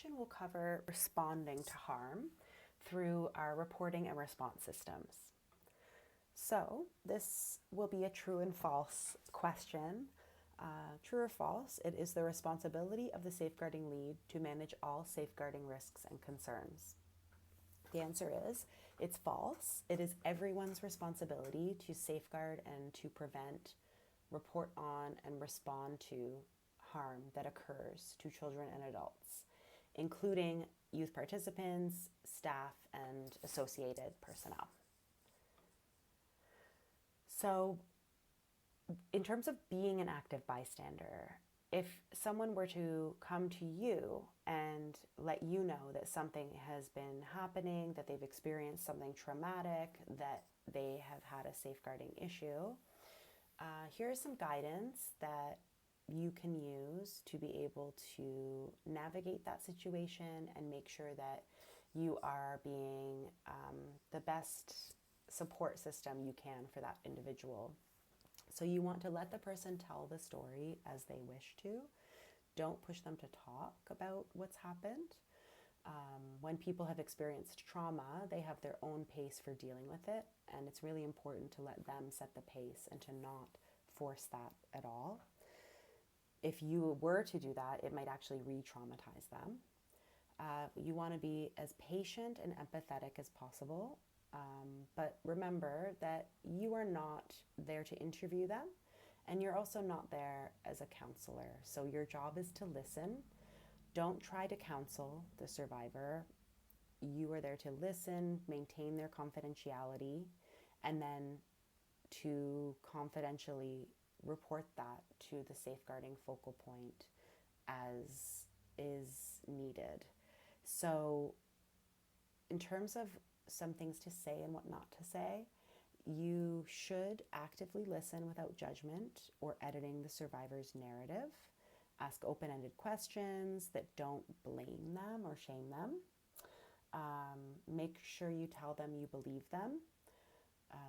section will cover responding to harm through our reporting and response systems. So this will be a true and false question. True or false, it is the responsibility of the safeguarding lead to manage all safeguarding risks and concerns. The answer is, it's false. It is everyone's responsibility to safeguard and to prevent, report on, and respond to harm that occurs to children and adults, including youth participants, staff, and associated personnel. So, in terms of being an active bystander, if someone were to come to you and let you know that something has been happening, that they've experienced something traumatic, that they have had a safeguarding issue, here's some guidance that you can use to be able to navigate that situation and make sure that you are being the best support system you can for that individual. So you want to let the person tell the story as they wish to. Don't push them to talk about what's happened. When people have experienced trauma, they have their own pace for dealing with it, and it's really important to let them set the pace and to not force that at all. If you were to do that, it might actually re-traumatize them. You want to be as patient and empathetic as possible, but remember that you are not there to interview them, and you're also not there as a counselor. So your job is to listen. Don't try to counsel the survivor. You are there to listen, maintain their confidentiality, and then to confidentially report that to the safeguarding focal point as is needed. So in terms of some things to say and what not to say, you should actively listen without judgment or editing the survivor's narrative. Ask open-ended questions that don't blame them or shame them. Make sure you tell them you believe them.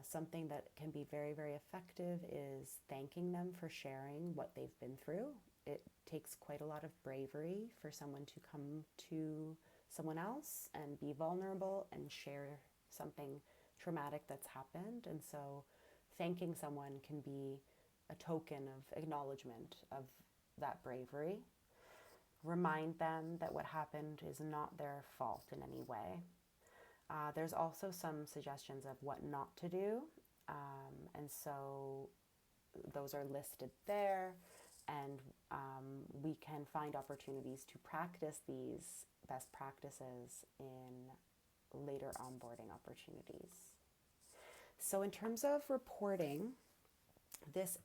Something that can be very, very effective is thanking them for sharing what they've been through. It takes quite a lot of bravery for someone to come to someone else and be vulnerable and share something traumatic that's happened. And so thanking someone can be a token of acknowledgement of that bravery. Remind them that what happened is not their fault in any way. There's also some suggestions of what not to do. And so those are listed there. And we can find opportunities to practice these best practices in later onboarding opportunities. So in terms of reporting, this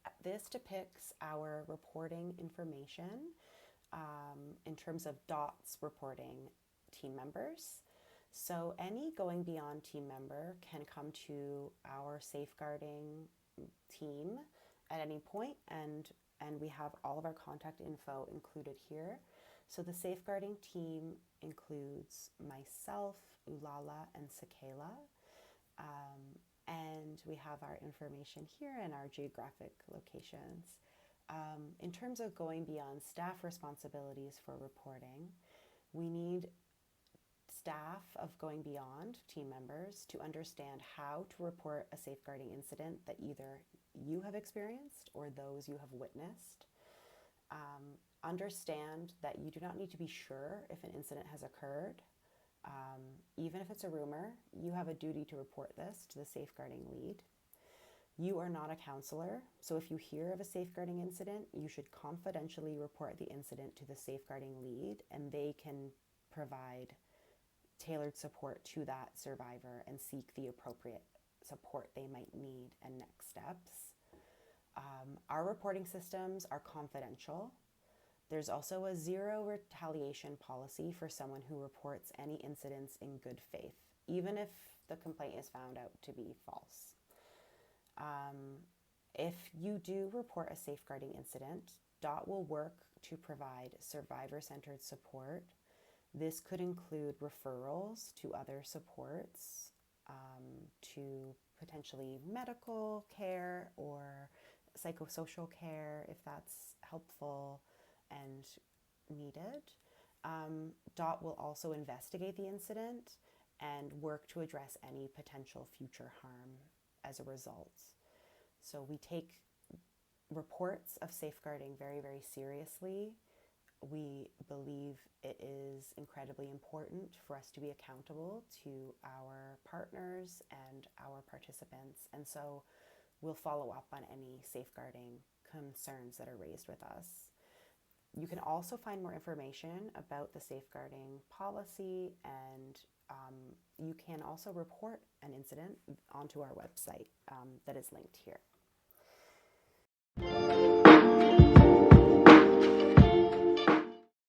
depicts our reporting information in terms of DOTS reporting team members. So any going beyond team member can come to our safeguarding team at any point, and we have all of our contact info included here. So the safeguarding team includes myself, Ulala, and Sakela. And we have our information here and our geographic locations. In terms of going beyond staff responsibilities for reporting, we need staff of going beyond team members to understand how to report a safeguarding incident that either you have experienced or those you have witnessed. Understand that you do not need to be sure if an incident has occurred. Even if it's a rumor, you have a duty to report this to the safeguarding lead. You are not a counselor, so if you hear of a safeguarding incident, you should confidentially report the incident to the safeguarding lead, and they can provide tailored support to that survivor and seek the appropriate support they might need and next steps. Our reporting systems are confidential. There's also a zero retaliation policy for someone who reports any incidents in good faith, even if the complaint is found out to be false. If you do report a safeguarding incident, DOT will work to provide survivor-centered support. This could include referrals to other supports, to potentially medical care or psychosocial care if that's helpful and needed. DOT will also investigate the incident and work to address any potential future harm as a result. So we take reports of safeguarding very, very seriously. We believe it is incredibly important for us to be accountable to our partners and our participants. And so we'll follow up on any safeguarding concerns that are raised with us. You can also find more information about the safeguarding policy, and you can also report an incident onto our website that is linked here.